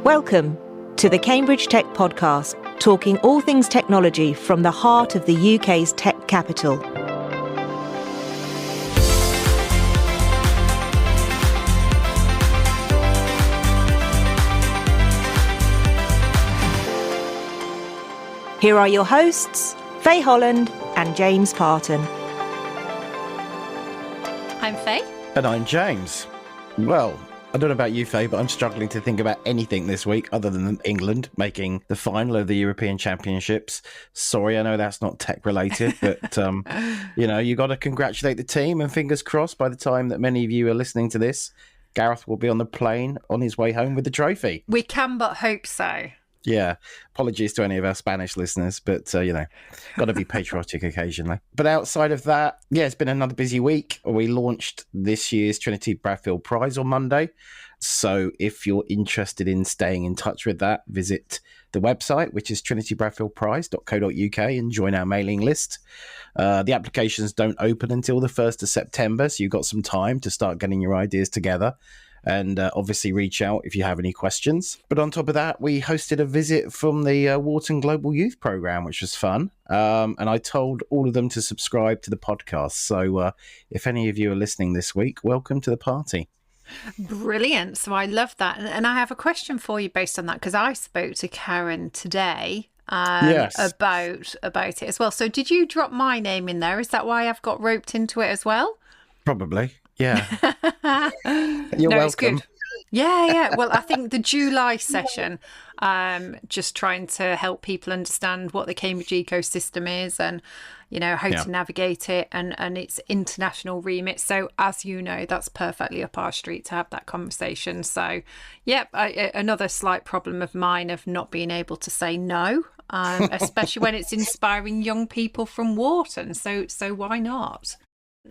Welcome to the Cambridge Tech Podcast, talking all things technology from the heart of the UK's tech capital. Here are your hosts, Faye Holland and James Parton. I'm Faye. And I'm James. Well, I don't know about you, Faye, but I'm struggling to think about anything this week other than England making the final of the European Championships. Sorry, I know that's not tech related, but, you got to congratulate the team, and fingers crossed by the time that many of you are listening to this, Gareth will be on the plane on his way home with the trophy. We can but hope so. Yeah, apologies to any of our Spanish listeners, but, got to be patriotic occasionally. But outside of that, it's been another busy week. We launched this year's Trinity Bradfield Prize on Monday. So if you're interested in staying in touch with that, visit the website, which is trinitybradfieldprize.co.uk, and join our mailing list. The applications don't open until the 1st of September, so you've got some time to start getting your ideas together. And obviously reach out if you have any questions. But on top of that, we hosted a visit from the Wharton Global Youth Programme, which was fun. And I told all of them to subscribe to the podcast. So if any of you are listening this week, welcome to the party. Brilliant. So I love that. And I have a question for you based on that, because I spoke to Karen today about it as well. So did you drop my name in there? Is that why I've got roped into it as well? Probably. Yeah. You're welcome. It's good. Yeah. Well, I think the July session, just trying to help people understand what the Cambridge ecosystem is and, how to navigate it and its international remit. So as you know, that's perfectly up our street to have that conversation. So, another slight problem of mine of not being able to say no, especially when it's inspiring young people from Wharton. So why not?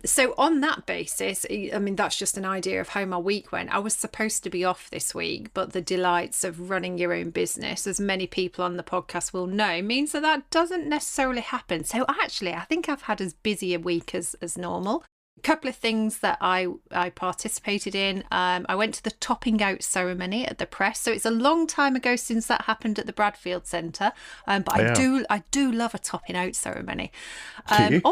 So on that basis, I mean, that's just an idea of how my week went. I was supposed to be off this week, but the delights of running your own business, as many people on the podcast will know, means that doesn't necessarily happen. So actually, I think I've had as busy a week as normal. A couple of things that I participated in. I went to the topping out ceremony at the Press. So it's a long time ago since that happened at the Bradfield Centre. But I do love a topping out ceremony. I do.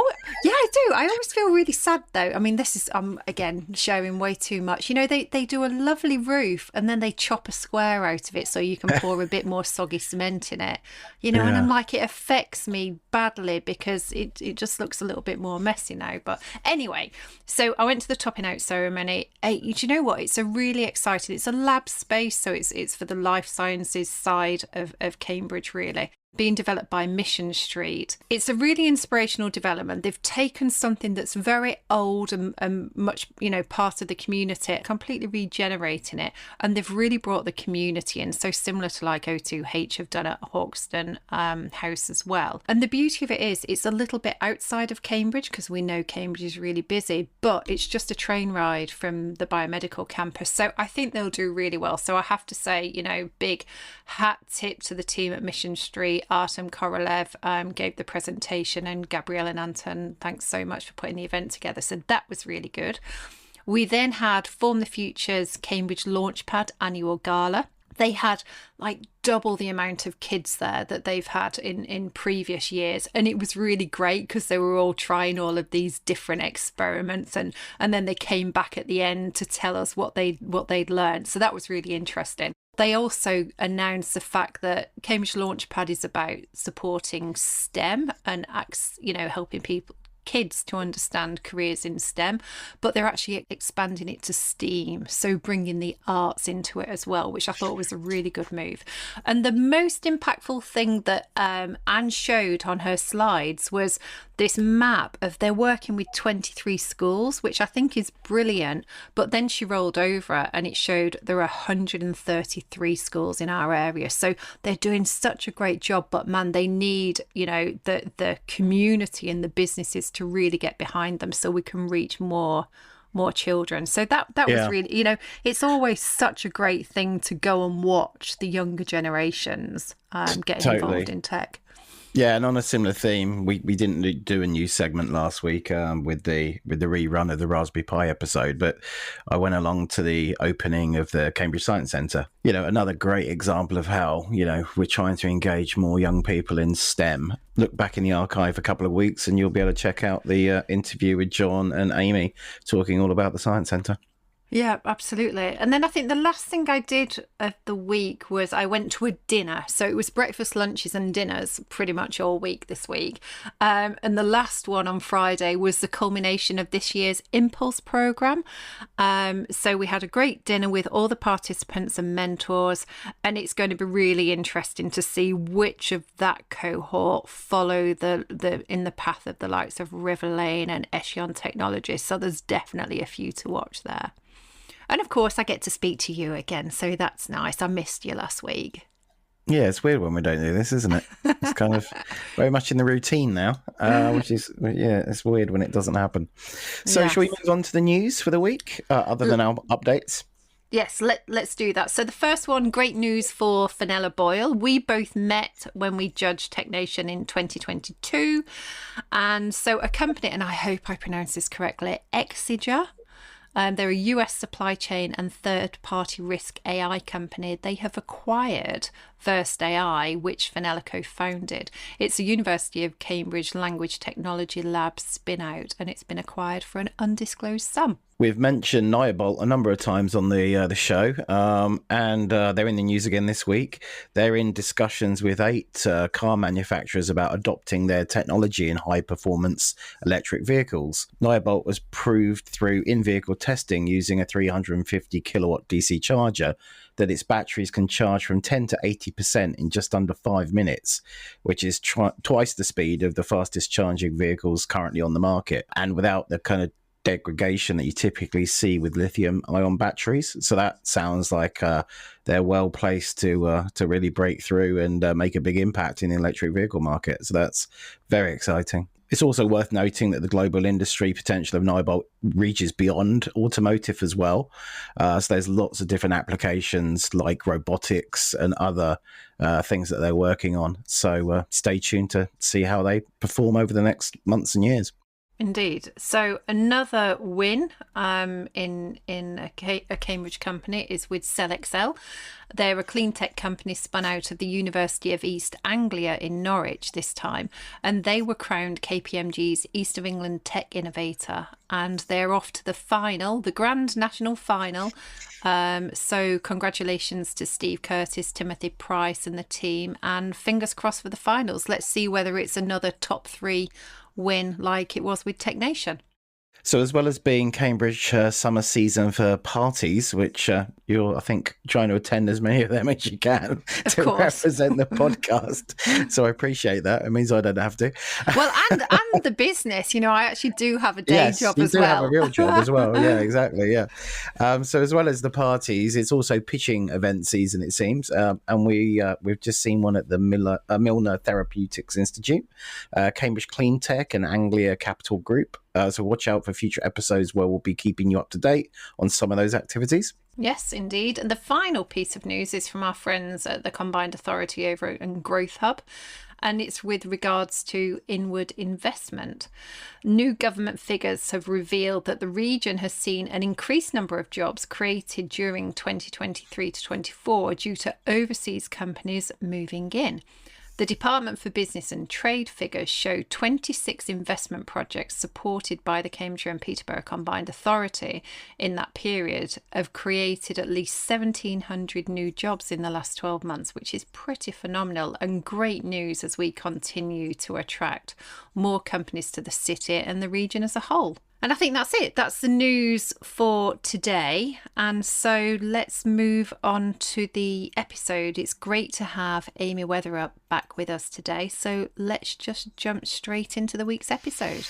I always feel really sad though. I mean, this is again sharing way too much. They do a lovely roof and then they chop a square out of it so you can pour a bit more soggy cement in it. And I'm like, it affects me badly because it just looks a little bit more messy now. But anyway. So I went to the topping out ceremony. Do you know what? It's a really exciting. It's a lab space, so it's for the life sciences side of Cambridge, really. Being developed by Mission Street. It's a really inspirational development. They've taken something that's very old and much, part of the community, completely regenerating it. And they've really brought the community in. So similar to like O2H have done at Hawkston House as well. And the beauty of it is it's a little bit outside of Cambridge because we know Cambridge is really busy, but it's just a train ride from the biomedical campus. So I think they'll do really well. So I have to say, big hat tip to the team at Mission Street. Artem Korolev gave the presentation, and Gabrielle and Anton, thanks so much for putting the event together. So that was really good. We then had Form the Future's Cambridge Launchpad annual gala. They had like double the amount of kids there that they've had in previous years. And it was really great because they were all trying all of these different experiments and then they came back at the end to tell us what they'd learned. So that was really interesting. They also announced the fact that Cambridge Launchpad is about supporting STEM and helping kids to understand careers in STEM, but they're actually expanding it to STEAM, so bringing the arts into it as well, which I thought was a really good move. And the most impactful thing that Anne showed on her slides was this map of they're working with 23 schools, which I think is brilliant. But then she rolled over and it showed there are 133 schools in our area. So they're doing such a great job. But man, they need, the community and the businesses to really get behind them so we can reach more children. So that was really, it's always such a great thing to go and watch the younger generations get involved in tech. Yeah, and on a similar theme, we didn't do a news segment last week with the rerun of the Raspberry Pi episode, but I went along to the opening of the Cambridge Science Centre. Another great example of how, we're trying to engage more young people in STEM. Look back in the archive a couple of weeks and you'll be able to check out the interview with John and Amy talking all about the Science Centre. Yeah, absolutely. And then I think the last thing I did of the week was I went to a dinner. So it was breakfast, lunches and dinners pretty much all week this week. And the last one on Friday was the culmination of this year's Impulse programme. So we had a great dinner with all the participants and mentors, and it's going to be really interesting to see which of that cohort follow in the path of the likes of Riverlane and Echelon Technologies. So there's definitely a few to watch there. And of course, I get to speak to you again, so that's nice. I missed you last week. Yeah, it's weird when we don't do this, isn't it? It's kind of very much in the routine now, which is, it's weird when it doesn't happen. So Yes. Shall we move on to the news for the week, other than our updates? Yes, let's do that. So the first one, great news for Fenella Boyle. We both met when we judged TechNation in 2022. And so a company, and I hope I pronounce this correctly, Exeger. They're a US supply chain and third-party risk AI company. They have acquired First AI, which Fenella co-founded. It's a University of Cambridge Language Technology Lab spin-out, and it's been acquired for an undisclosed sum. We've mentioned Niabolt a number of times on the show, and they're in the news again this week. They're in discussions with 8 car manufacturers about adopting their technology in high-performance electric vehicles. Niabolt was proved through in-vehicle testing using a 350 kilowatt DC charger that its batteries can charge from 10 to 80% in just under 5 minutes, which is twice the speed of the fastest charging vehicles currently on the market, and without the kind of degradation that you typically see with lithium-ion batteries. So that sounds like they're well placed to really break through and make a big impact in the electric vehicle market. So that's very exciting. It's also worth noting that the global industry potential of Niabolt reaches beyond automotive as well. So there's lots of different applications like robotics and other things that they're working on. So stay tuned to see how they perform over the next months and years. Indeed. So another win in a Cambridge company is with CellXL. They're a clean tech company spun out of the University of East Anglia in Norwich this time, and they were crowned KPMG's East of England Tech Innovator, and they're off to the final, the grand national final. So congratulations to Steve Curtis, Timothy Price and the team, and fingers crossed for the finals. Let's see whether it's another top 3 win like it was with TechNation. So as well as being Cambridge summer season for parties, which you're, I think, trying to attend as many of them as you can to represent the podcast. So I appreciate that. It means I don't have to. Well, and the business, I actually do have a day job as well. You do have a real job as well. Yeah, exactly. Yeah. So as well as the parties, it's also pitching event season, it seems. And we've just seen one at the Milner Therapeutics Institute, Cambridge Clean Tech and Anglia Capital Group. So watch out for future episodes where we'll be keeping you up to date on some of those activities. Yes, indeed. And the final piece of news is from our friends at the Combined Authority over in Growth Hub, and it's with regards to inward investment. New government figures have revealed that the region has seen an increased number of jobs created during 2023 to 24 due to overseas companies moving in. The Department for Business and Trade figures show 26 investment projects supported by the Cambridgeshire and Peterborough Combined Authority in that period have created at least 1,700 new jobs in the last 12 months, which is pretty phenomenal and great news as we continue to attract more companies to the city and the region as a whole. And I think that's it. That's the news for today. And so let's move on to the episode. It's great to have Amy Weatherup back with us today. So let's just jump straight into the week's episode.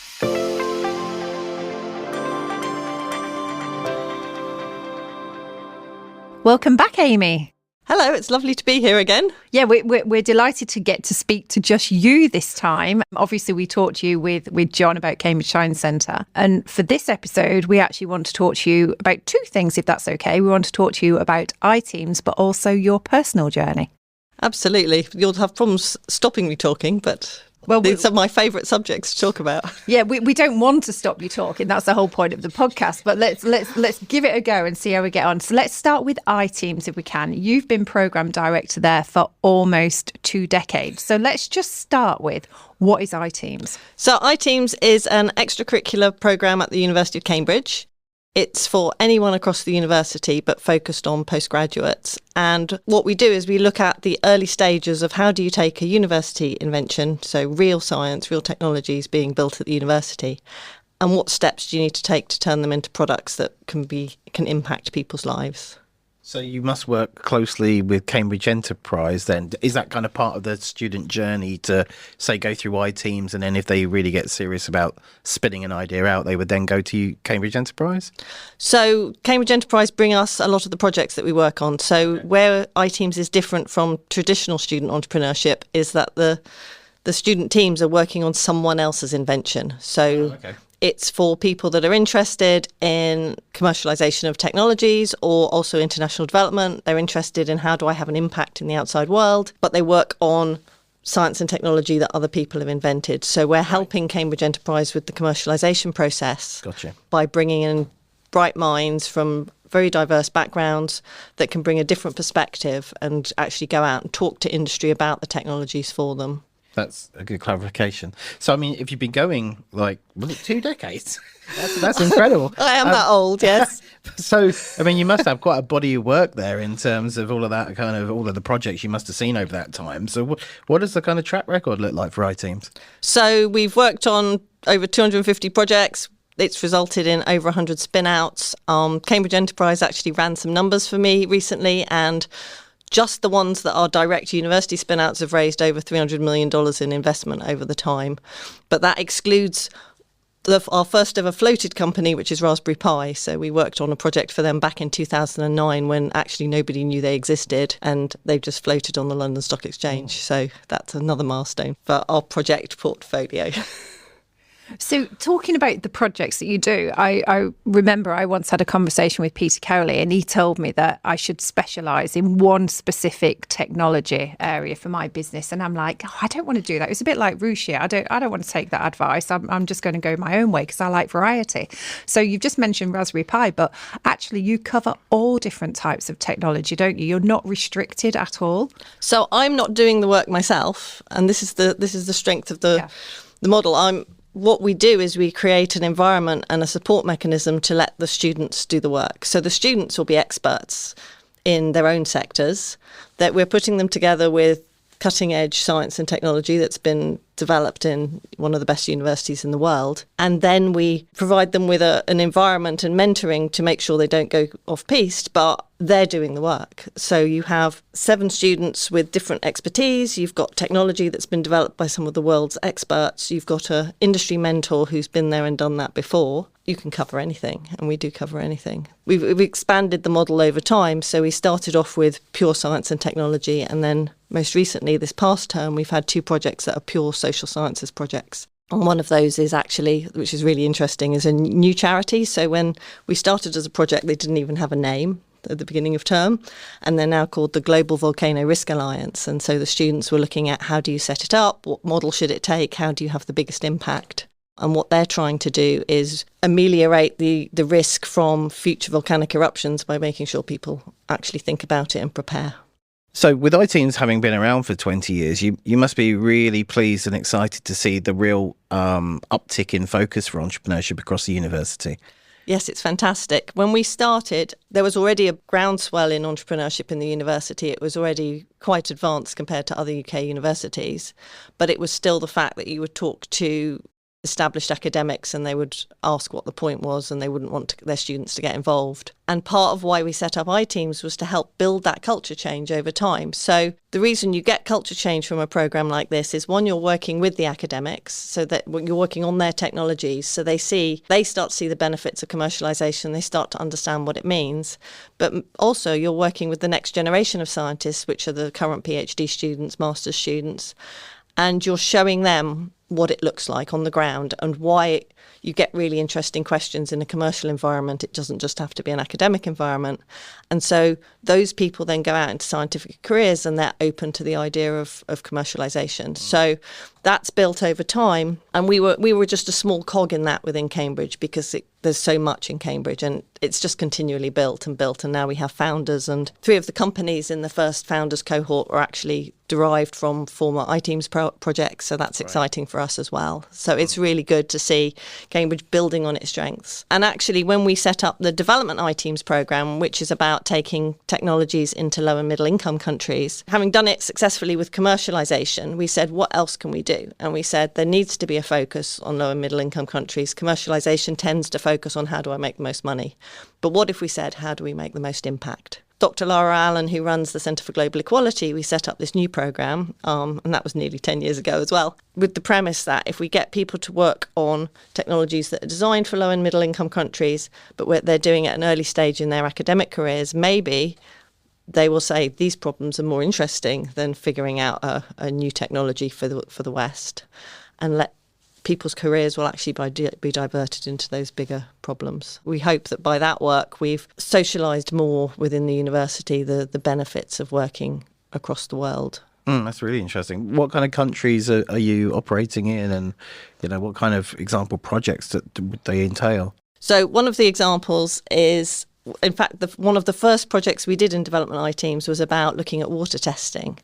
Welcome back, Amy. Hello, it's lovely to be here again. Yeah, we're delighted to get to speak to just you this time. Obviously, we talked to you with John about Cambridge Science Centre. And for this episode, we actually want to talk to you about 2 things, if that's okay. We want to talk to you about iTeams, but also your personal journey. Absolutely. You'll have problems stopping me talking, but these are my favourite subjects to talk about. Yeah, we don't want to stop you talking. That's the whole point of the podcast. But let's give it a go and see how we get on. So let's start with iTeams if we can. You've been programme director there for almost 2 decades. So let's just start with, what is iTeams? So iTeams is an extracurricular programme at the University of Cambridge. It's for anyone across the university, but focused on postgraduates. And what we do is we look at the early stages of how do you take a university invention, so real science, real technologies being built at the university, and what steps do you need to take to turn them into products that can impact people's lives. So you must work closely with Cambridge Enterprise then. Is that kind of part of the student journey to, say, go through iTeams, and then if they really get serious about spitting an idea out, they would then go to Cambridge Enterprise? So Cambridge Enterprise bring us a lot of the projects that we work on. So where iTeams is different from traditional student entrepreneurship is that the student teams are working on someone else's invention. So it's for people that are interested in commercialisation of technologies or also international development. They're interested in how do I have an impact in the outside world, but they work on science and technology that other people have invented. So we're helping Cambridge Enterprise with the commercialisation process by bringing in bright minds from very diverse backgrounds that can bring a different perspective and actually go out and talk to industry about the technologies for them. That's a good clarification. So, I mean, if you've been going, was it 2 decades? That's incredible. I am that old, yes. So, I mean, you must have quite a body of work there in terms of all of that, all of the projects you must have seen over that time. So what does the kind of track record look like for iTeams? So we've worked on over 250 projects. It's resulted in over 100 spin-outs. Cambridge Enterprise actually ran some numbers for me recently, and just the ones that are direct university spin-outs have raised over $300 million in investment over the time. But that excludes our first ever floated company, which is Raspberry Pi. So we worked on a project for them back in 2009 when actually nobody knew they existed, and they've just floated on the London Stock Exchange. So that's another milestone for our project portfolio. So talking about the projects that you do, I remember I once had a conversation with Peter Cowley, and he told me that I should specialise in one specific technology area for my business. And I'm like, I don't want to do that. It's a bit like Ruchia. I don't want to take that advice. I'm just going to go my own way because I like variety. So you've just mentioned Raspberry Pi, but actually you cover all different types of technology, don't you? You're not restricted at all. So I'm not doing the work myself, and this is the strength of the model. What we do is we create an environment and a support mechanism to let the students do the work. So the students will be experts in their own sectors, that we're putting them together with cutting edge science and technology that's been developed in one of the best universities in the world. And then we provide them with an environment and mentoring to make sure they don't go off-piste, but they're doing the work. So you have 7 students with different expertise. You've got technology that's been developed by some of the world's experts. You've got an industry mentor who's been there and done that before. You can cover anything, and we do cover anything. We've expanded the model over time. So we started off with pure science and technology, and then most recently, this past term, we've had 2 projects that are pure social sciences projects. And one of those is actually, which is really interesting, is a new charity. So when we started as a project, they didn't even have a name at the beginning of term, and they're now called the Global Volcano Risk Alliance. And so the students were looking at how do you set it up, what model should it take, how do you have the biggest impact? And what they're trying to do is ameliorate the risk from future volcanic eruptions by making sure people actually think about it and prepare. So with iTeams having been around for 20 years, you must be really pleased and excited to see the real uptick in focus for entrepreneurship across the university. Yes, it's fantastic. When we started, there was already a groundswell in entrepreneurship in the university. It was already quite advanced compared to other UK universities, but it was still the fact that you would talk to established academics and they would ask what the point was, and they wouldn't want their students to get involved. And part of why we set up iTeams was to help build that culture change over time. So the reason you get culture change from a program like this is, one, you're working with the academics, so that you're working on their technologies, so they start to see the benefits of commercialisation, they start to understand what it means. But also you're working with the next generation of scientists, which are the current PhD students, master's students, and you're showing them what it looks like on the ground and why you get really interesting questions in a commercial environment. It doesn't just have to be an academic environment. And so those people then go out into scientific careers and they're open to the idea of commercialisation. So that's built over time. And we were just a small cog in that within Cambridge because there's so much in Cambridge and it's just continually built. And now we have founders, and 3 of the companies in the first founders cohort are actually derived from former iTeams projects. So that's exciting for us as well. So it's really good to see Cambridge building on its strengths. And actually, when we set up the development iTeams program, which is about taking technologies into low and middle income countries, having done it successfully with commercialisation, we said, what else can we do? And we said there needs to be a focus on low and middle income countries. Commercialisation tends to focus on how do I make the most money. But what if we said, how do we make the most impact? Dr. Lara Allen, who runs the Centre for Global Equality, we set up this new programme, and that was nearly 10 years ago as well, with the premise that if we get people to work on technologies that are designed for low and middle income countries, but they're doing it at an early stage in their academic careers, maybe they will say these problems are more interesting than figuring out a new technology for the West, and let people's careers will actually be diverted into those bigger problems. We hope that by that work we've socialised more within the university the benefits of working across the world. That's really interesting. What kind of countries are you operating in, and what kind of example projects would they entail? So one of the examples is, in fact, one of the first projects we did in development iTeams was about looking at water testing.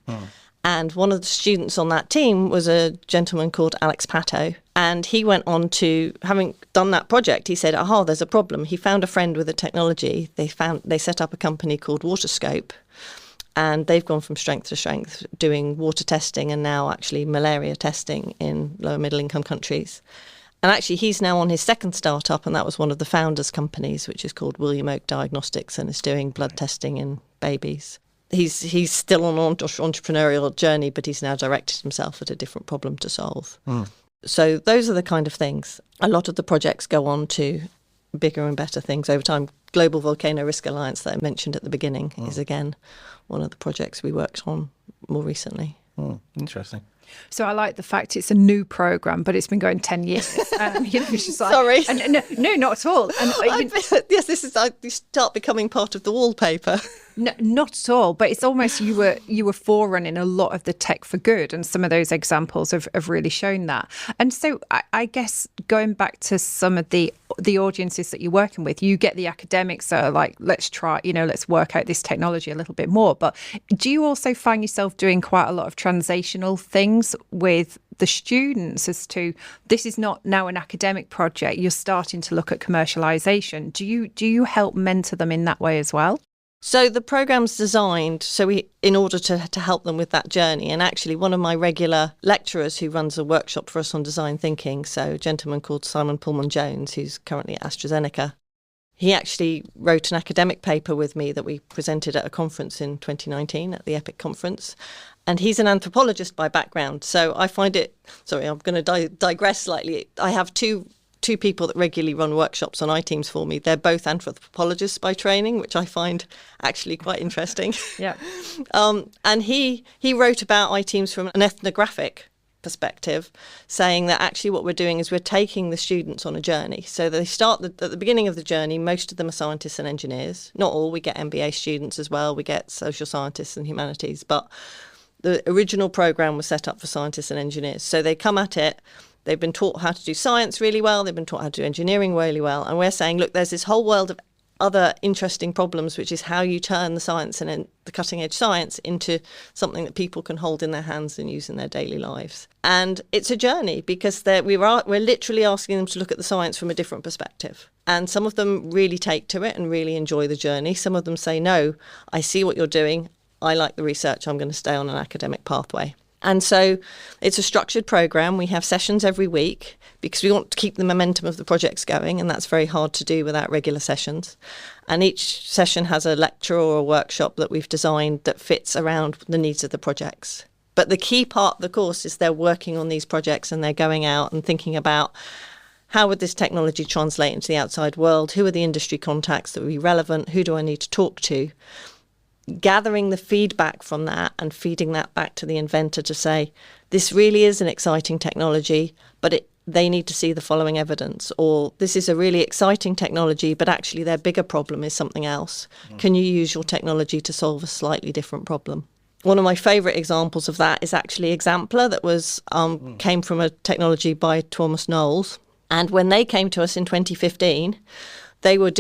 And one of the students on that team was a gentleman called Alex Pato. And he went on to, having done that project, he said, there's a problem. He found a friend with a technology. They set up a company called Waterscope. And they've gone from strength to strength, doing water testing and now actually malaria testing in lower middle income countries. And actually, he's now on his second startup, and that was one of the founders' companies, which is called William Oak Diagnostics, and is doing blood testing in babies. He's still on an entrepreneurial journey, but he's now directed himself at a different problem to solve. So those are the kind of things. A lot of the projects go on to bigger and better things over time. Global Volcano Risk Alliance that I mentioned at the beginning is, again, one of the projects we worked on more recently. Interesting. So I like the fact it's a new programme, but it's been going 10 years. It's just like, sorry. No, not at all. And, yes, you start becoming part of the wallpaper. No, not at all. But it's almost you were forerunning a lot of the tech for good, and some of those examples have really shown that. And so I guess going back to some of the audiences that you're working with, you get the academics that are like, let's try, let's work out this technology a little bit more. But do you also find yourself doing quite a lot of translational things with the students as to, this is not now an academic project, you're starting to look at commercialisation? Do you help mentor them in that way as well? So the programme's designed in order to help them with that journey. And actually, one of my regular lecturers who runs a workshop for us on design thinking, so a gentleman called Simon Pullman-Jones, who's currently at AstraZeneca, he actually wrote an academic paper with me that we presented at a conference in 2019 at the EPIC conference. And he's an anthropologist by background. So I find it, sorry, I'm going to digress slightly. I have two people that regularly run workshops on iTeams for me. They're both anthropologists by training, which I find actually quite interesting. Yeah. And he wrote about iTeams from an ethnographic perspective, saying that actually what we're doing is we're taking the students on a journey. So they start at the beginning of the journey. Most of them are scientists and engineers. Not all. We get MBA students as well. We get social scientists and humanities. But the original programme was set up for scientists and engineers. So they come at it. They've been taught how to do science really well. They've been taught how to do engineering really well. And we're saying, look, there's this whole world of other interesting problems, which is how you turn the science and the cutting edge science into something that people can hold in their hands and use in their daily lives. And it's a journey because we're literally asking them to look at the science from a different perspective. And some of them really take to it and really enjoy the journey. Some of them say, no, I see what you're doing. I like the research. I'm going to stay on an academic pathway. And so it's a structured programme. We have sessions every week because we want to keep the momentum of the projects going, and that's very hard to do without regular sessions. And each session has a lecture or a workshop that we've designed that fits around the needs of the projects. But the key part of the course is they're working on these projects and they're going out and thinking about how would this technology translate into the outside world? Who are the industry contacts that would be relevant? Who do I need to talk to? gathering the feedback from that and feeding that back to the inventor to say, this really is an exciting technology, but they need to see the following evidence, or this is a really exciting technology, but actually their bigger problem is something else. Can you use your technology to solve a slightly different problem? One of my favourite examples of that is actually Exemplar, that was came from a technology by Thomas Knowles. And when they came to us in 2015, they were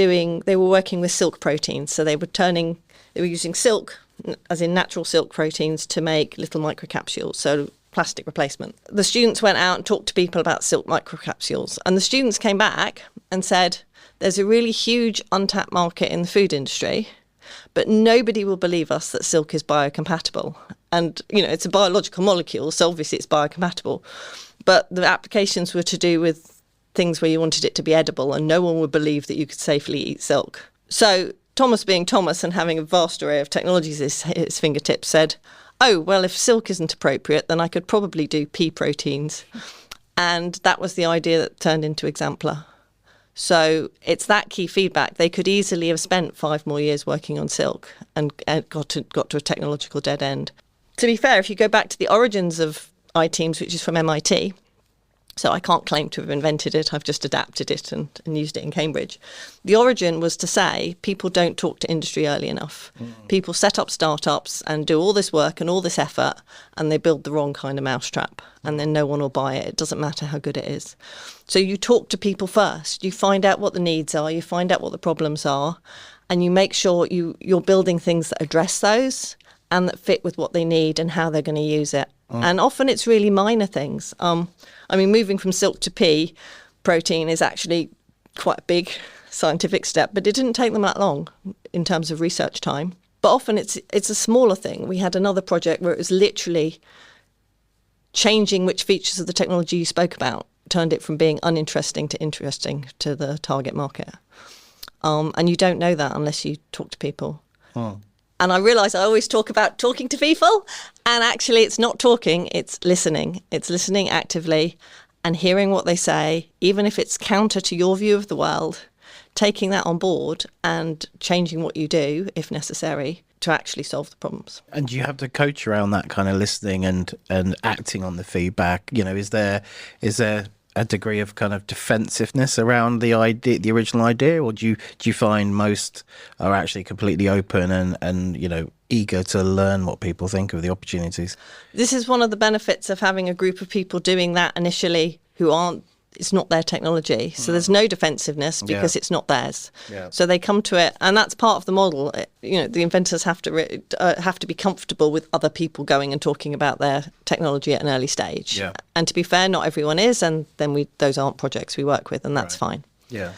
working with silk proteins. So they were using silk, as in natural silk proteins, to make little microcapsules. So plastic replacement. The students went out and talked to people about silk microcapsules, and the students came back and said, there's a really huge untapped market in the food industry, but nobody will believe us that silk is biocompatible. And, it's a biological molecule, so obviously it's biocompatible. But the applications were to do with things where you wanted it to be edible, and no one would believe that you could safely eat silk. So Thomas, being Thomas and having a vast array of technologies at his fingertips, said, oh, well, if silk isn't appropriate, then I could probably do pea proteins. And that was the idea that turned into Exemplar. So it's that key feedback. They could easily have spent 5 more years working on silk and got to a technological dead end. To be fair, if you go back to the origins of iTeams, which is from MIT, so I can't claim to have invented it, I've just adapted it and used it in Cambridge. The origin was to say people don't talk to industry early enough. People set up startups and do all this work and all this effort, and they build the wrong kind of mousetrap, and then no one will buy it. It doesn't matter how good it is. So you talk to people first. You find out what the needs are, you find out what the problems are, and you make sure you're building things that address those and that fit with what they need and how they're going to use it. And often it's really minor things. Moving from silk to pea protein is actually quite a big scientific step, but it didn't take them that long in terms of research time. But often it's a smaller thing. We had another project where it was literally changing which features of the technology you spoke about, turned it from being uninteresting to interesting to the target market. And you don't know that unless you talk to people. And I realise I always talk about talking to people, and actually it's not talking, it's listening. It's listening actively and hearing what they say, even if it's counter to your view of the world, taking that on board and changing what you do, if necessary, to actually solve the problems. And you have to coach around that kind of listening and acting on the feedback. Is there a degree of kind of defensiveness around the idea, the original idea, or do you find most are actually completely open and eager to learn what people think of the opportunities? This is one of the benefits of having a group of people doing that initially it's not their technology. So there's no defensiveness because it's not theirs. Yeah. So they come to it, and that's part of the model. The inventors have to be comfortable with other people going and talking about their technology at an early stage. Yeah. And to be fair, not everyone is, and then those aren't projects we work with, and that's fine. Yeah.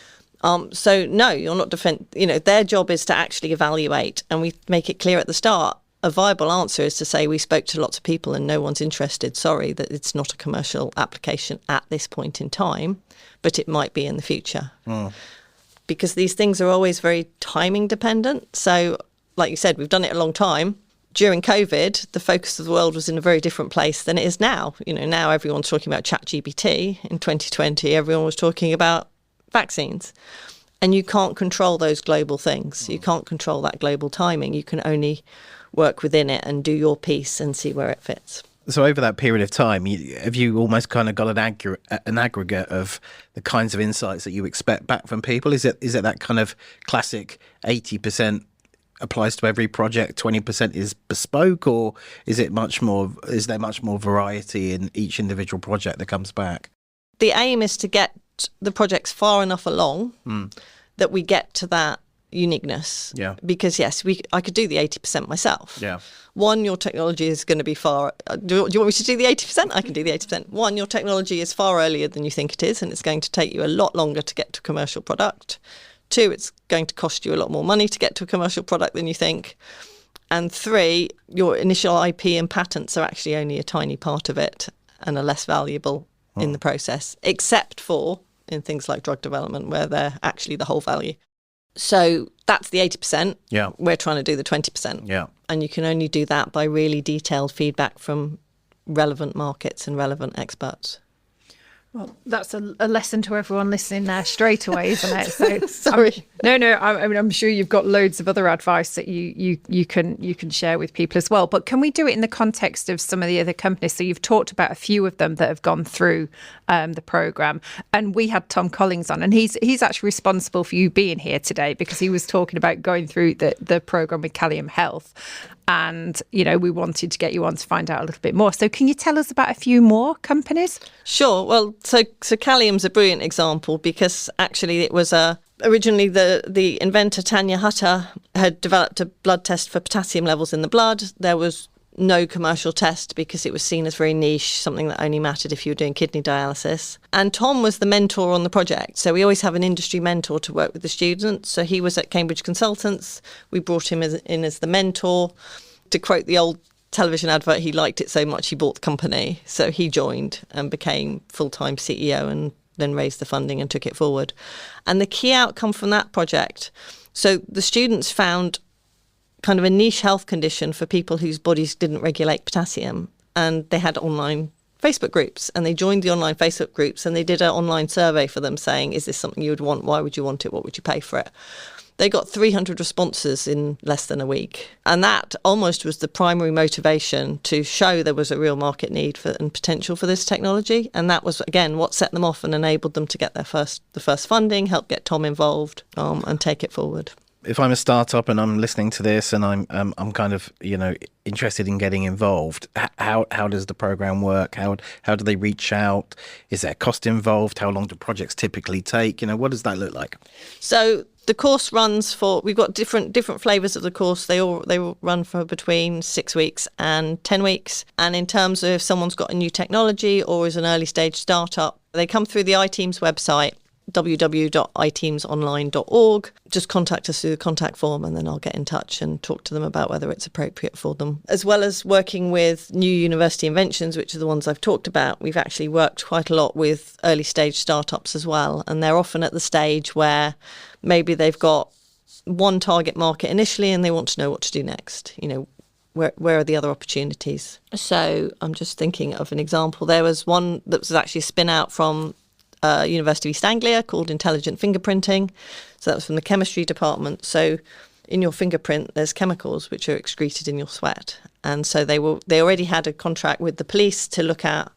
So no, you're not their job is to actually evaluate, and we make it clear at the start. A viable answer is to say we spoke to lots of people and no one's interested. Sorry, that it's not a commercial application at this point in time, but it might be in the future. Because these things are always very timing dependent. So, like you said, we've done it a long time. During COVID, the focus of the world was in a very different place than it is now. Now everyone's talking about ChatGPT. In 2020, everyone was talking about vaccines. And you can't control those global things. You can't control that global timing. You can only work within it and do your piece and see where it fits. So over that period of time, have you almost kind of got an aggregate of the kinds of insights that you expect back from people? Is it that kind of classic 80% applies to every project, 20% is bespoke, or is there much more variety in each individual project that comes back? The aim is to get the projects far enough along that we get to that uniqueness. Yeah. Because yes, I could do the 80% myself. Yeah. One, your technology is going to be far. Do you want me to do the 80%? I can do the 80%. One, your technology is far earlier than you think it is, and it's going to take you a lot longer to get to commercial product. Two, it's going to cost you a lot more money to get to a commercial product than you think. And three, your initial IP and patents are actually only a tiny part of it and are less valuable in the process, except for in things like drug development, where they're actually the whole value. So that's the 80%. Yeah. We're trying to do the 20%. Yeah. And you can only do that by really detailed feedback from relevant markets and relevant experts. Well, that's a lesson to everyone listening there straight away, isn't it? So Sorry. I'm sure you've got loads of other advice that you can share with people as well. But can we do it in the context of some of the other companies? So you've talked about a few of them that have gone through the programme, and we had Tom Collins on, and he's actually responsible for you being here today because he was talking about going through the programme with Callium Health. And, we wanted to get you on to find out a little bit more. So can you tell us about a few more companies? Sure. Well, so Callium's a brilliant example because actually it was originally the inventor Tanya Hutter had developed a blood test for potassium levels in the blood. There was no commercial test because it was seen as very niche, something that only mattered if you were doing kidney dialysis. And Tom was the mentor on the project. So we always have an industry mentor to work with the students. So he was at Cambridge Consultants. We brought him in as the mentor. To quote the old television advert, he liked it so much he bought the company. So he joined and became full-time CEO and then raised the funding and took it forward. And the key outcome from that project, so the students found kind of a niche health condition for people whose bodies didn't regulate potassium, and they had online Facebook groups, and they joined the online Facebook groups and they did an online survey for them saying, is this something you would want? Why would you want it? What would you pay for it? They got 300 responses in less than a week, and that almost was the primary motivation to show there was a real market need for and potential for this technology. And that was, again, what set them off and enabled them to get the first funding, help get Tom involved, and take it forward. If I'm a startup and I'm listening to this and I'm kind of interested in getting involved, how does the program work? How do they reach out? Is there cost involved? How long do projects typically take? What does that look like? So the course runs we've got different flavours of the course. They all run for between 6 weeks and 10 weeks. And in terms of if someone's got a new technology or is an early stage startup, they come through the iTeams website, www.iteamsonline.org. Just contact us through the contact form and then I'll get in touch and talk to them about whether it's appropriate for them. As well as working with new university inventions, which are the ones I've talked about, we've actually worked quite a lot with early stage startups as well. And they're often at the stage where maybe they've got one target market initially and they want to know what to do next. Where are the other opportunities? So I'm just thinking of an example. There was one that was actually a spin out from University of East Anglia called Intelligent Fingerprinting. So that was from the chemistry department. So in your fingerprint, there's chemicals which are excreted in your sweat. And so they already had a contract with the police to look at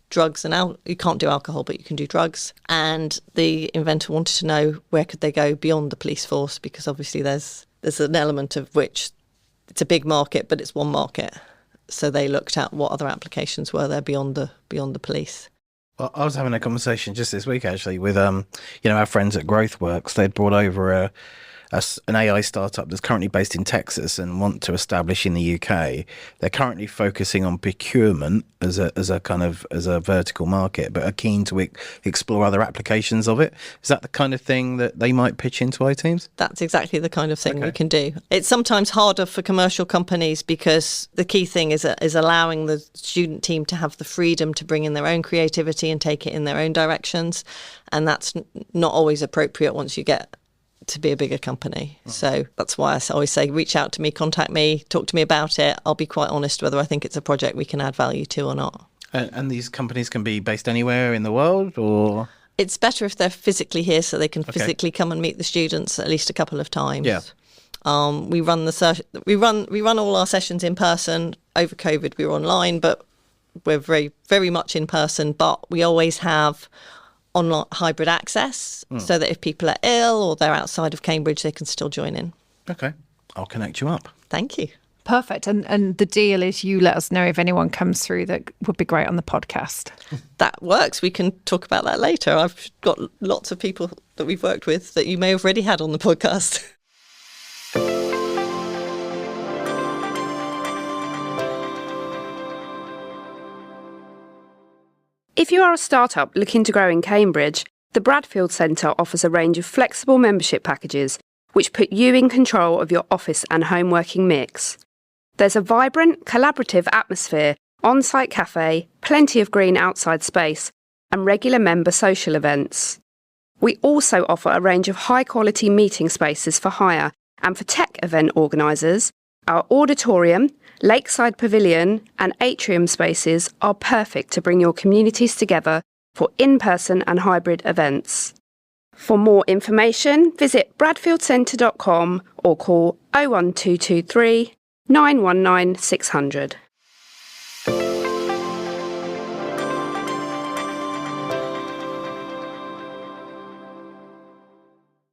drugs and you can't do alcohol, but you can do drugs. And the inventor wanted to know where could they go beyond the police force, because obviously there's an element of which it's a big market, but it's one market. So they looked at what other applications were there beyond the police. Well, I was having a conversation just this week, actually, with our friends at GrowthWorks. They'd brought over an AI startup that's currently based in Texas and want to establish in the UK. They're currently focusing on procurement as a vertical market, but are keen to explore other applications of it. Is that the kind of thing that they might pitch into iTeams? That's exactly the kind of thing we can do. It's sometimes harder for commercial companies because the key thing is allowing the student team to have the freedom to bring in their own creativity and take it in their own directions. And that's not always appropriate once you get to be a bigger company. So that's why I always say reach out to me, contact me, talk to me about it. I'll be quite honest whether I think it's a project we can add value to or not. And these companies can be based anywhere in the world, or? It's better if they're physically here so they can physically come and meet the students at least a couple of times. Yeah. We run all our sessions in person. Over COVID we were online, but we're very, very much in person. But we always have online hybrid access so that if people are ill or they're outside of Cambridge, they can still join in. Okay. I'll connect you up. Thank you. Perfect. And the deal is you let us know if anyone comes through that would be great on the podcast. That works. We can talk about that later. I've got lots of people that we've worked with that you may have already had on the podcast. If you are a startup looking to grow in Cambridge, the Bradfield Centre offers a range of flexible membership packages which put you in control of your office and home working mix. There's a vibrant, collaborative atmosphere, on-site cafe, plenty of green outside space, and regular member social events. We also offer a range of high-quality meeting spaces for hire, and for tech event organisers, our auditorium, lakeside pavilion and atrium spaces are perfect to bring your communities together for in-person and hybrid events. For more information, visit bradfieldcentre.com or call 01223 919 600.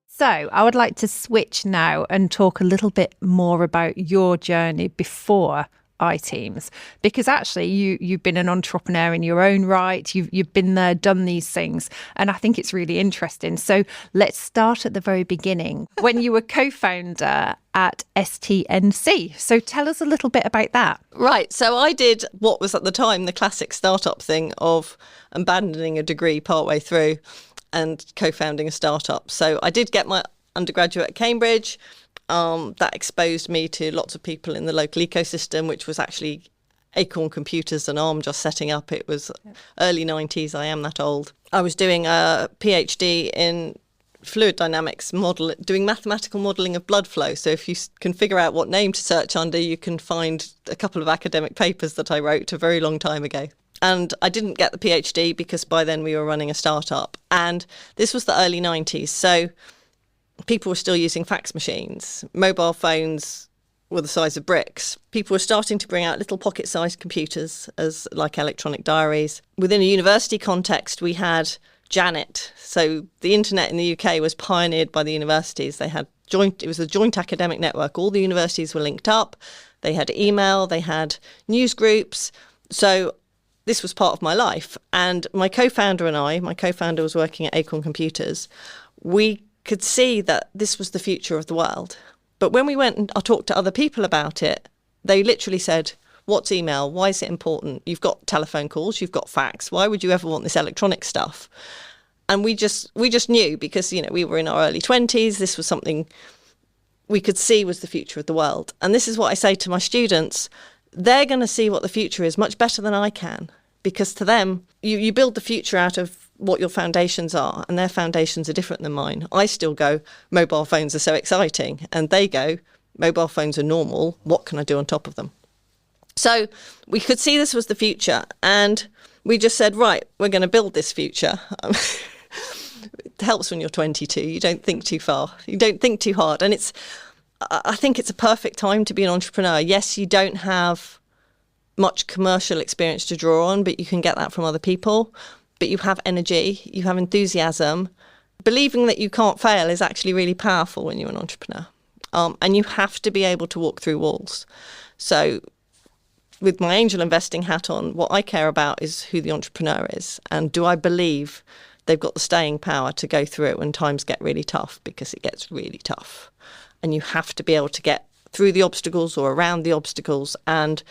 So I would like to switch now and talk a little bit more about your journey before iTeams, because actually you've been an entrepreneur in your own right. You've been there, done these things, and I think it's really interesting. So let's start at the very beginning, when you were co-founder at STNC. So tell us a little bit about that. Right. So I did what was at the time the classic startup thing of abandoning a degree partway through and co-founding a startup. So I did get my undergraduate at Cambridge. That exposed me to lots of people in the local ecosystem, which was actually Acorn Computers and Arm just setting up. It was early 90s. I am that old. I was doing a PhD in fluid dynamics doing mathematical modelling of blood flow. So if you can figure out what name to search under, you can find a couple of academic papers that I wrote a very long time ago. And I didn't get the PhD because by then we were running a startup. And this was the early 90s. So people were still using fax machines. Mobile phones were the size of bricks. People were starting to bring out little pocket-sized computers as like electronic diaries. Within a university context, we had Janet. So the internet in the UK was pioneered by the universities. It was a joint academic network. All the universities were linked up. They had email, they had news groups. So this was part of my life. And my co-founder was working at Acorn Computers. We could see that this was the future of the world. But when we went and I talked to other people about it, they literally said, what's email? Why is it important? You've got telephone calls, you've got fax. Why would you ever want this electronic stuff? And we just knew because, we were in our early 20s. This was something we could see was the future of the world. And this is what I say to my students. They're going to see what the future is much better than I can, because to them, you build the future out of what your foundations are, and their foundations are different than mine. I still go, mobile phones are so exciting, and they go, mobile phones are normal. What can I do on top of them? So we could see this was the future, and we just said, right, we're going to build this future. It helps when you're 22. You don't think too far. You don't think too hard. And I think it's a perfect time to be an entrepreneur. Yes, you don't have much commercial experience to draw on, but you can get that from other people. But you have energy, you have enthusiasm. Believing that you can't fail is actually really powerful when you're an entrepreneur. And you have to be able to walk through walls. So with my angel investing hat on, what I care about is who the entrepreneur is. And do I believe they've got the staying power to go through it when times get really tough, because it gets really tough. And you have to be able to get through the obstacles or around the obstacles and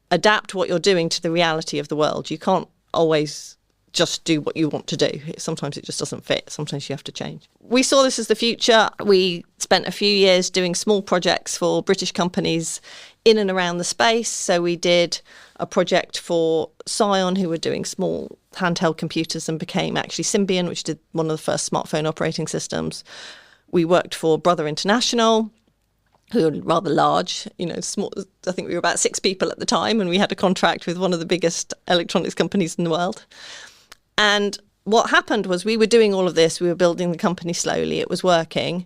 adapt what you're doing to the reality of the world. You can't always just do what you want to do. Sometimes it just doesn't fit. Sometimes you have to change. We saw this as the future. We spent a few years doing small projects for British companies in and around the space. So we did a project for Scion, who were doing small handheld computers, and became actually Symbian, which did one of the first smartphone operating systems. We worked for Brother International, who are rather large, small. I think we were about 6 people at the time, and we had a contract with one of the biggest electronics companies in the world. And what happened was we were doing all of this. We were building the company slowly. It was working.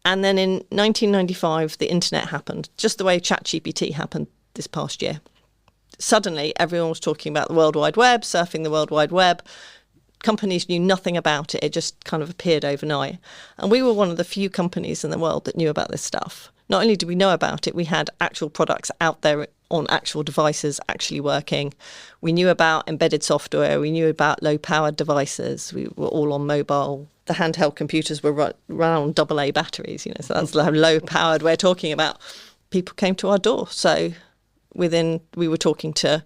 And then in 1995, the internet happened, just the way ChatGPT happened this past year. Suddenly, everyone was talking about the World Wide Web, surfing the World Wide Web. Companies knew nothing about it. It just kind of appeared overnight. And we were one of the few companies in the world that knew about this stuff. Not only did we know about it, we had actual products out there on actual devices actually working. We knew about embedded software. We knew about low-powered devices. We were all on mobile. The handheld computers were run on AA batteries, so that's how low-powered we're talking about. People came to our door. So we were talking to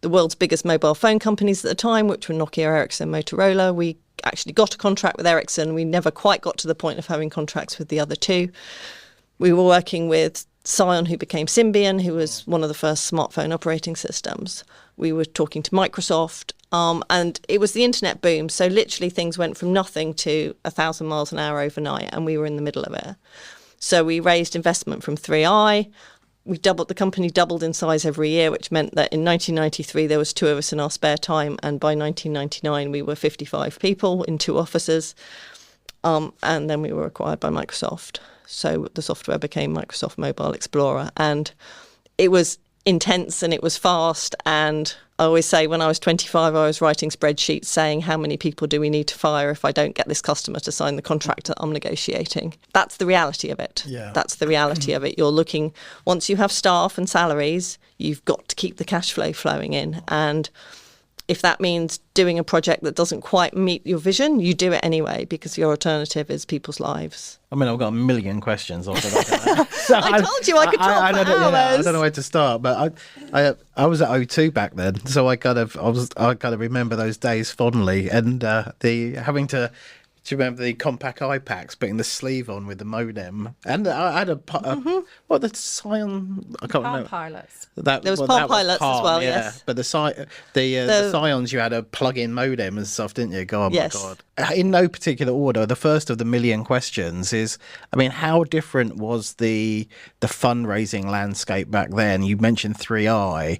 the world's biggest mobile phone companies at the time, which were Nokia, Ericsson, Motorola. We actually got a contract with Ericsson. We never quite got to the point of having contracts with the other two. We were working with Scion, who became Symbian, who was one of the first smartphone operating systems. We were talking to Microsoft, and it was the internet boom. So literally things went from nothing to 1,000 miles an hour overnight, and we were in the middle of it. So we raised investment from 3i. the company doubled in size every year, which meant that in 1993 there was 2 of us in our spare time, and by 1999 we were 55 people in 2 offices, and then we were acquired by Microsoft. So the software became Microsoft Mobile Explorer, and it was intense and it was fast. And I always say, when I was 25, I was writing spreadsheets saying, how many people do we need to fire if I don't get this customer to sign the contract that I'm negotiating? That's the reality of it. Yeah. That's the reality of it. You're looking, once you have staff and salaries, you've got to keep the cash flow flowing in. And if that means doing a project that doesn't quite meet your vision, you do it anyway, because your alternative is people's lives. I mean, I've got a million questions. I told you I could talk for hours. I don't know where to start, but I was at O2 back then, so I kind of remember those days fondly, and do you remember the compact iPacs putting the sleeve on with the modem? And I had the Scion? I can't remember. Pilots. There was Palm Pilots as well, yes. But the Scions, you had a plug-in modem and stuff, didn't you? God, yes. My God. In no particular order, the first of the million questions is, I mean, how different was the fundraising landscape back then? You mentioned 3i,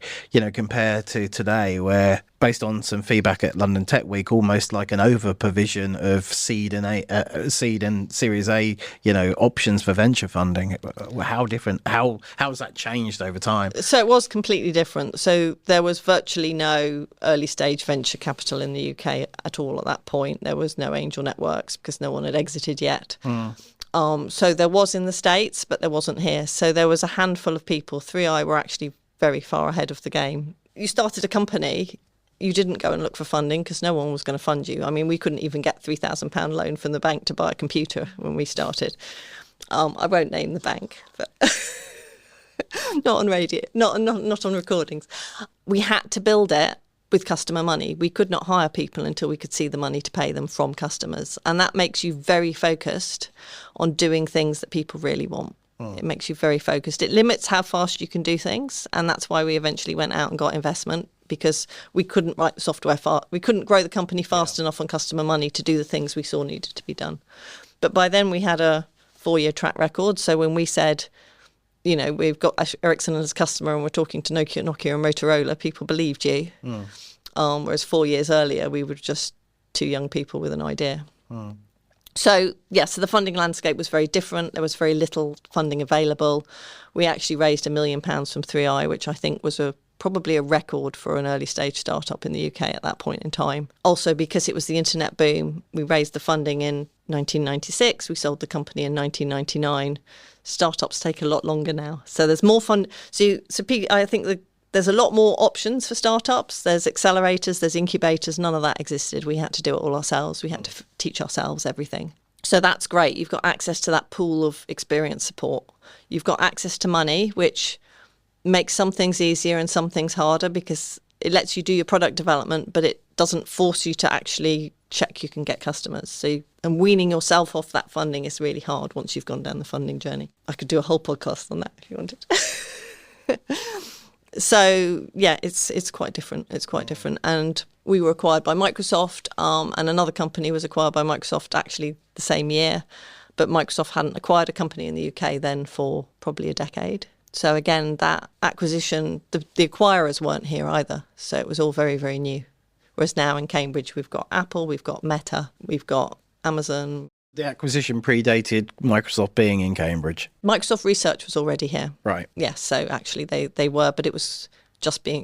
compared to today, where, based on some feedback at London Tech Week, almost like an over provision of seed and Series A, options for venture funding. How different? How has that changed over time? So it was completely different. So there was virtually no early stage venture capital in the UK at all at that point. There was no angel networks because no one had exited yet. So there was in the States, but there wasn't here. So there was a handful of people. 3i were actually very far ahead of the game. You started a company. You didn't go and look for funding because no one was going to fund you. I mean, we couldn't even get £3,000 loan from the bank to buy a computer when we started. I won't name the bank, but not on radio, not on recordings. We had to build it with customer money. We could not hire people until we could see the money to pay them from customers. And that makes you very focused on doing things that people really want. It makes you very focused. It limits how fast you can do things. And that's why we eventually went out and got investment, because we couldn't write the software fast. We couldn't grow the company fast enough on customer money to do the things we saw needed to be done. But by then we had a 4-year track record. So when we said, we've got Ericsson as a customer and we're talking to Nokia and Motorola, people believed you. Whereas 4 years earlier, we were just 2 young people with an idea. So the funding landscape was very different. There was very little funding available. We actually raised £1 million from 3i, which I think was probably a record for an early stage startup in the UK at that point in time. Also, because it was the internet boom, we raised the funding in 1996. We sold the company in 1999. Startups take a lot longer now. So there's more fund. So I think there's a lot more options for startups. There's accelerators, there's incubators. None of that existed. We had to do it all ourselves. We had to teach ourselves everything. So that's great. You've got access to that pool of experience support. You've got access to money, which makes some things easier and some things harder, because it lets you do your product development, but it doesn't force you to actually check you can get customers. And weaning yourself off that funding is really hard once you've gone down the funding journey. I could do a whole podcast on that if you wanted. So it's quite different. It's quite different. And we were acquired by Microsoft, and another company was acquired by Microsoft actually the same year. But Microsoft hadn't acquired a company in the UK then for probably a decade. So again, that acquisition, the acquirers weren't here either. So it was all very, very new. Whereas now in Cambridge, we've got Apple, we've got Meta, we've got Amazon. The acquisition predated Microsoft being in Cambridge. Microsoft Research was already here. Right. Yes, so actually they were, but it was very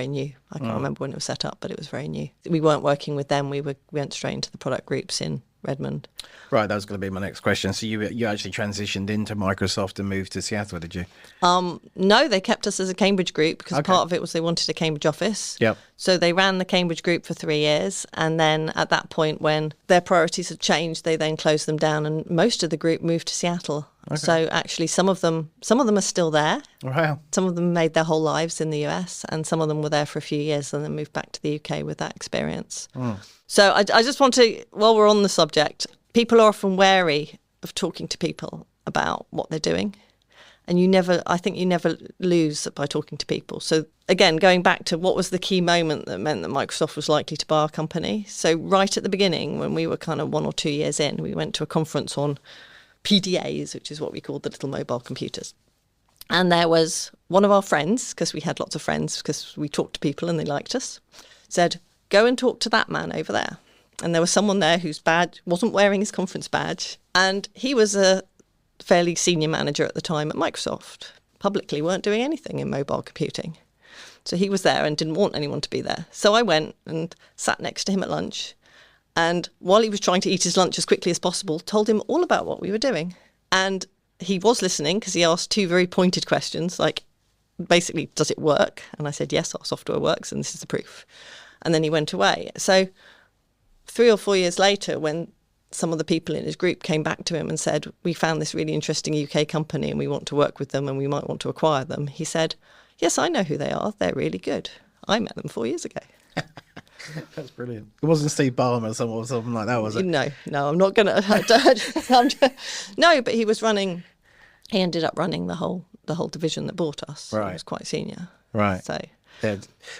new. I can't remember when it was set up, but it was very new. We weren't working with them. We went straight into the product groups in Redmond. Right, that was going to be my next question. So you actually transitioned into Microsoft and moved to Seattle, did you? No, they kept us as a Cambridge group because part of it was they wanted a Cambridge office. Yep. So they ran the Cambridge group for 3 years, and then at that point, when their priorities had changed, they then closed them down, and most of the group moved to Seattle. Okay. So actually, some of them are still there. Wow. Some of them made their whole lives in the US, and some of them were there for a few years and then moved back to the UK with that experience. So I just want to, while we're on the subject, people are often wary of talking to people about what they're doing. And I think you never lose by talking to people. So again, going back to what was the key moment that meant that Microsoft was likely to buy our company. So right at the beginning, when we were kind of 1 or 2 years in, we went to a conference on PDAs, which is what we call the little mobile computers. And there was one of our friends, because we had lots of friends, because we talked to people and they liked us, said, go and talk to that man over there. And there was someone there whose badge wasn't wearing his conference badge. And he was a fairly senior manager at the time at Microsoft. Publicly weren't doing anything in mobile computing. So he was there and didn't want anyone to be there. So I went and sat next to him at lunch. And while he was trying to eat his lunch as quickly as possible, told him all about what we were doing. And he was listening because he asked 2 very pointed questions, like, basically, does it work? And I said, yes, our software works, and this is the proof. And then he went away. So 3 or 4 years later, when some of the people in his group came back to him and said, we found this really interesting UK company and we want to work with them and we might want to acquire them, he said, yes, I know who they are. They're really good. I met them 4 years ago. That's brilliant. It wasn't Steve Ballmer or something like that, was it? No, I'm not going to. No, but he was running. He ended up running the whole division that bought us. Right. He was quite senior. Right. So. Yeah,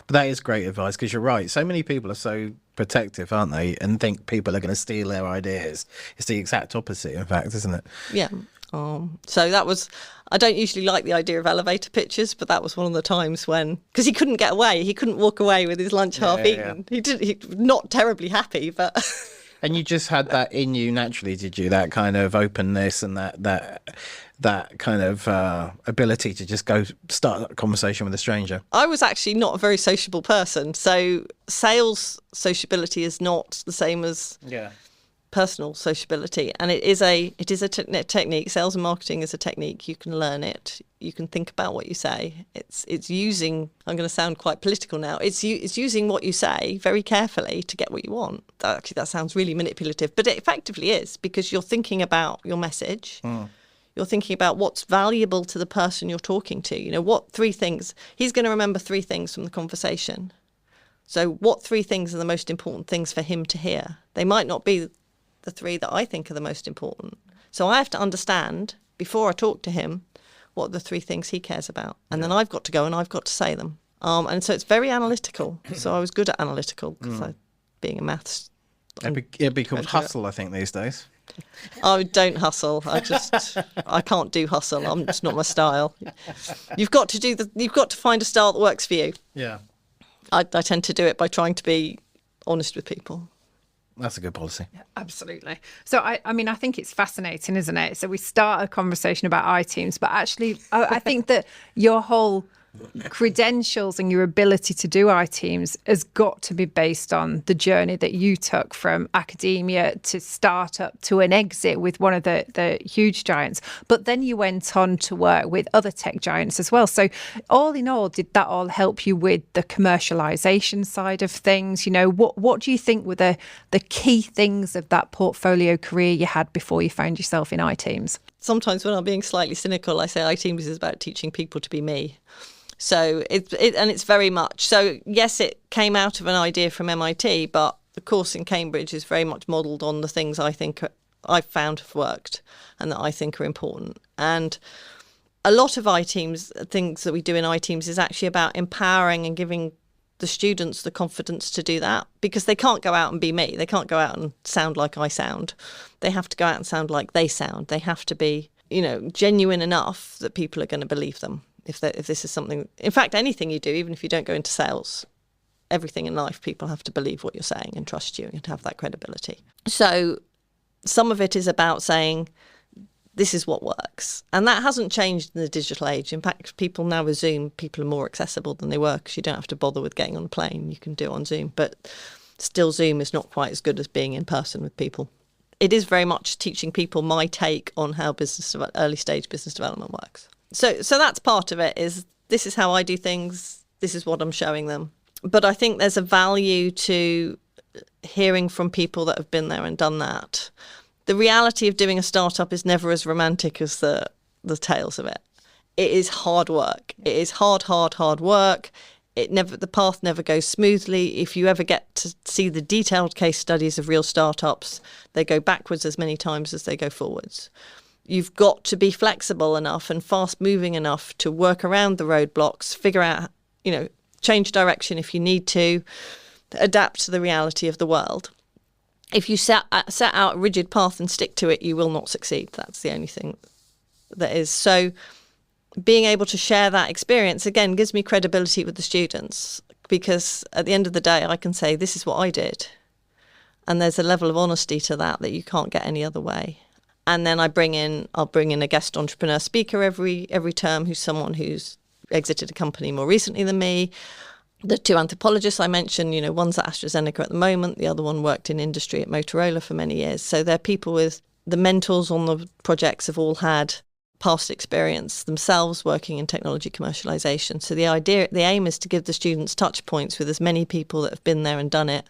but that is great advice, because you're right. So many people are so protective, aren't they, and think people are going to steal their ideas. It's the exact opposite, in fact, isn't it? Yeah. So that was, I don't usually like the idea of elevator pitches, but that was one of the times when, because he couldn't get away, he couldn't walk away with his lunch half eaten. Yeah. He not terribly happy, but. And you just had that in you naturally, did you? That kind of openness and that kind of ability to just go start a conversation with a stranger. I was actually not a very sociable person, so sales sociability is not the same as personal sociability, and it is a technique. Sales and marketing is a technique. You can learn it. You can think about what you say. It's using. I'm going to sound quite political now. It's using what you say very carefully to get what you want. Actually, that sounds really manipulative, but it effectively is, because you're thinking about your message. You're thinking about what's valuable to the person you're talking to. You know, what 3 things he's going to remember 3 things from the conversation. So, what 3 things are the most important things for him to hear? They might not be the 3 that I think are the most important. So I have to understand, before I talk to him, what are the 3 things he cares about. And then I've got to go and I've got to say them. And so it's very analytical. So I was good at analytical, because being a maths... It'd be called hustle, I think, these days. I don't hustle. I can't do hustle. It's not my style. You've got to find a style that works for you. Yeah. I tend to do it by trying to be honest with people. That's a good policy. Yeah, absolutely. So, I mean, I think it's fascinating, isn't it? So we start a conversation about iTeams, but actually, I think that your whole credentials and your ability to do iTeams has got to be based on the journey that you took from academia to startup to an exit with one of the huge giants. But then you went on to work with other tech giants as well. So all in all, did that all help you with the commercialisation side of things? You know, what do you think were the key things of that portfolio career you had before you found yourself in iTeams? Sometimes when I'm being slightly cynical, I say iTeams is about teaching people to be me. So it's very much. So yes, it came out of an idea from MIT, but the course in Cambridge is very much modelled on the things I think I've found have worked and that I think are important. And a lot of iTeams, things that we do in iTeams, is actually about empowering and giving the students the confidence to do that, because they can't go out and be me. They can't go out and sound like I sound. They have to go out and sound like they sound. They have to be, genuine enough that people are going to believe them. If this is something, in fact, anything you do, even if you don't go into sales, everything in life, people have to believe what you're saying and trust you and have that credibility. So some of it is about saying, this is what works. And that hasn't changed in the digital age. In fact, people now with Zoom, people are more accessible than they were, because you don't have to bother with getting on a plane. You can do it on Zoom. But still, Zoom is not quite as good as being in person with people. It is very much teaching people my take on how early stage business development works. So that's part of it, is this is how I do things, this is what I'm showing them. But I think there's a value to hearing from people that have been there and done that. The reality of doing a startup is never as romantic as the tales of it. It is hard work. It is hard work. The path never goes smoothly. If you ever get to see the detailed case studies of real startups, they go backwards as many times as they go forwards. You've got to be flexible enough and fast-moving enough to work around the roadblocks, figure out, change direction if you need to, adapt to the reality of the world. If you set out a rigid path and stick to it, you will not succeed. That's the only thing that is. So being able to share that experience, again, gives me credibility with the students, because at the end of the day, I can say, this is what I did. And there's a level of honesty to that you can't get any other way. And then I'll bring in a guest entrepreneur speaker every term, who's someone who's exited a company more recently than me. The 2 anthropologists I mentioned, one's at AstraZeneca at the moment, the other one worked in industry at Motorola for many years. So they're people with the mentors on the projects have all had past experience themselves working in technology commercialisation. So the aim is to give the students touch points with as many people that have been there and done it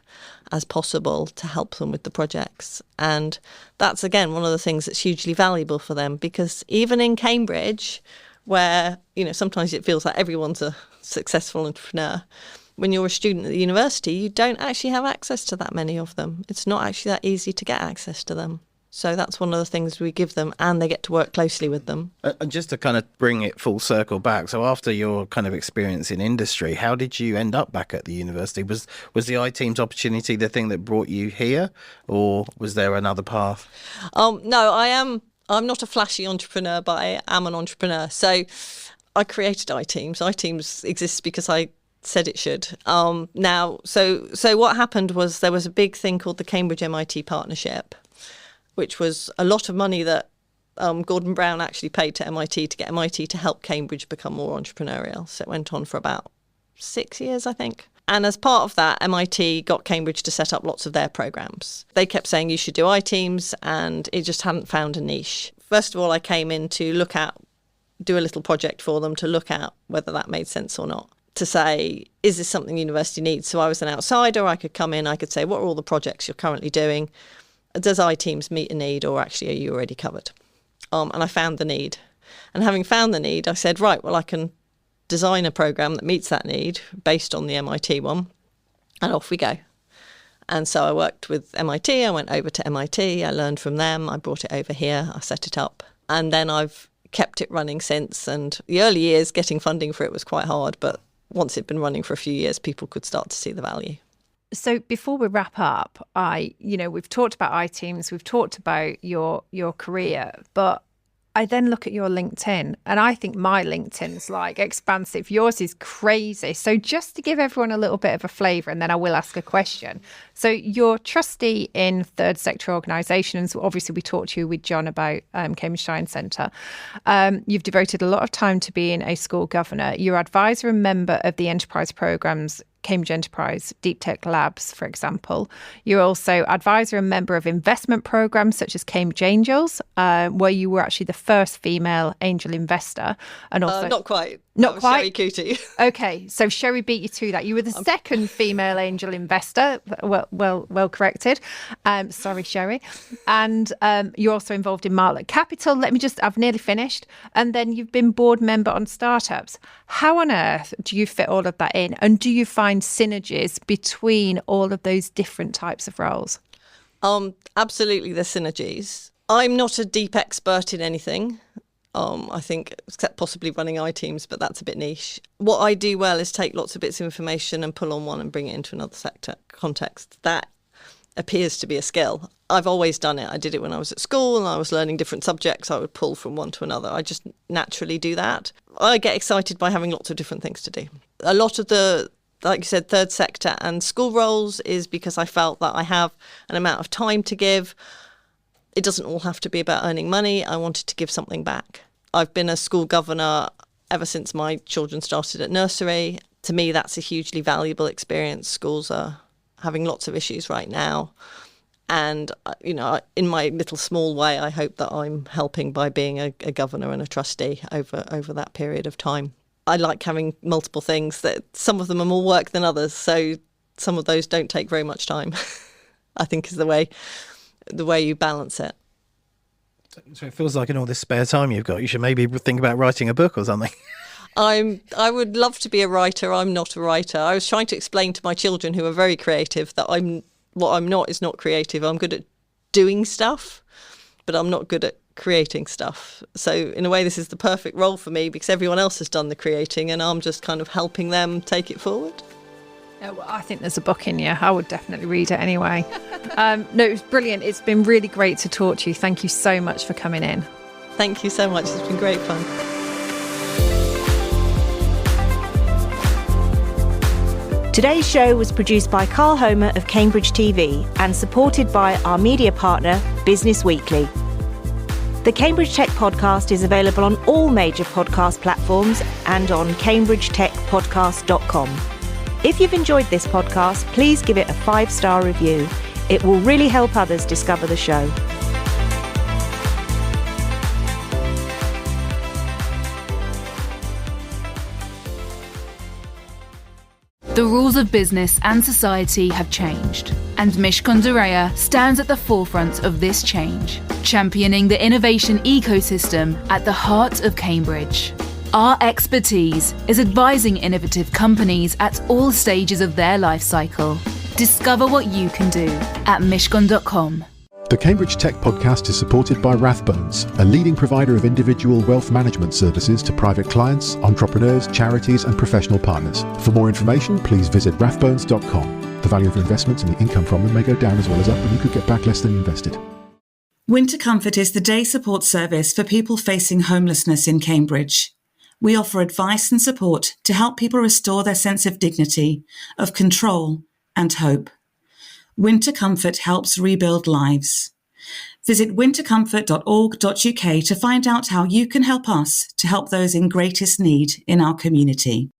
as possible to help them with the projects. And that's, again, one of the things that's hugely valuable for them, because even in Cambridge, where, sometimes it feels like everyone's a successful entrepreneur, when you're a student at the university, you don't actually have access to that many of them. It's not actually that easy to get access to them. So that's one of the things we give them, and they get to work closely with them. And just to kind of bring it full circle back, so after your kind of experience in industry, how did you end up back at the university? Was the iTeams opportunity the thing that brought you here, or was there another path? No, I'm not a flashy entrepreneur, but I am an entrepreneur. So I created iTeams. iTeams exists because I said it should. So what happened was there was a big thing called the Cambridge MIT Partnership, which was a lot of money that Gordon Brown actually paid to MIT to get MIT to help Cambridge become more entrepreneurial. So it went on for about 6 years, I think. And as part of that, MIT got Cambridge to set up lots of their programs. They kept saying you should do iTeams, and it just hadn't found a niche. First of all, I came in to do a little project for them to look at whether that made sense or not, to say, is this something the university needs? So I was an outsider. I could come in, I could say, what are all the projects you're currently doing? Does iTeams meet a need, or actually are you already covered? And I found the need. And having found the need, I said, right, well, I can design a program that meets that need based on the MIT one, and off we go. And so I worked with MIT. I went over to MIT. I learned from them. I brought it over here. I set it up. And then I've kept it running since. And the early years, getting funding for it was quite hard. But once it'd been running for a few years, people could start to see the value. So before we wrap up, we've talked about iTeams, we've talked about your career, but I then look at your LinkedIn, and I think my LinkedIn's like expansive. Yours is crazy. So just to give everyone a little bit of a flavour, and then I will ask a question. So you're trustee in third sector organisations. Obviously, we talked to you with John about Cambridge Science Centre. You've devoted a lot of time to being a school governor. You're advisor and member of the enterprise programmes, Cambridge Enterprise Deep Tech Labs, for example. You're also advisor and member of investment programs such as Cambridge Angels, where you were actually the first female angel investor. And also not quite. Not quite. Sherry Cootie. Okay, so Sherry beat you to that. You were the second female angel investor. Well corrected. Sorry, Sherry. And you're also involved in Martlet Capital. I've nearly finished. And then you've been board member on startups. How on earth do you fit all of that in? And do you find synergies between all of those different types of roles? Absolutely, there's synergies. I'm not a deep expert in anything. I think, except possibly running iTeams, but that's a bit niche. What I do well is take lots of bits of information and pull on one and bring it into another sector context. That appears to be a skill. I've always done it. I did it when I was at school and I was learning different subjects. I would pull from one to another. I just naturally do that. I get excited by having lots of different things to do. A lot of the, like you said, third sector and school roles is because I felt that I have an amount of time to give. It doesn't all have to be about earning money. I wanted to give something back. I've been a school governor ever since my children started at nursery. To me, that's a hugely valuable experience. Schools are having lots of issues right now. And, in my little small way, I hope that I'm helping by being a governor and a trustee over that period of time. I like having multiple things. That some of them are more work than others. So some of those don't take very much time, I think is the way you balance it. So it feels like in all this spare time you've got, you should maybe think about writing a book or something. I would love to be a writer. I'm not a writer. I was trying to explain to my children, who are very creative, that what I'm not is not creative. I'm good at doing stuff, but I'm not good at creating stuff. So in a way, this is the perfect role for me because everyone else has done the creating and I'm just kind of helping them take it forward. Well, I think there's a book in you. I would definitely read it anyway. No, it was brilliant. It's been really great to talk to you. Thank you so much for coming in. Thank you so much. It's been great fun. Today's show was produced by Carl Homer of Cambridge TV and supported by our media partner, Business Weekly. The Cambridge Tech Podcast is available on all major podcast platforms and on cambridgetechpodcast.com. If you've enjoyed this podcast, please give it a 5-star review. It will really help others discover the show. The rules of business and society have changed, and Mishcon Dureya stands at the forefront of this change, championing the innovation ecosystem at the heart of Cambridge. Our expertise is advising innovative companies at all stages of their life cycle. Discover what you can do at mishcon.com. The Cambridge Tech Podcast is supported by Rathbones, a leading provider of individual wealth management services to private clients, entrepreneurs, charities and professional partners. For more information, please visit rathbones.com. The value of your investments and the income from them may go down as well as up, and you could get back less than you invested. Winter Comfort is the day support service for people facing homelessness in Cambridge. We offer advice and support to help people restore their sense of dignity, of control and hope. Winter Comfort helps rebuild lives. Visit wintercomfort.org.uk to find out how you can help us to help those in greatest need in our community.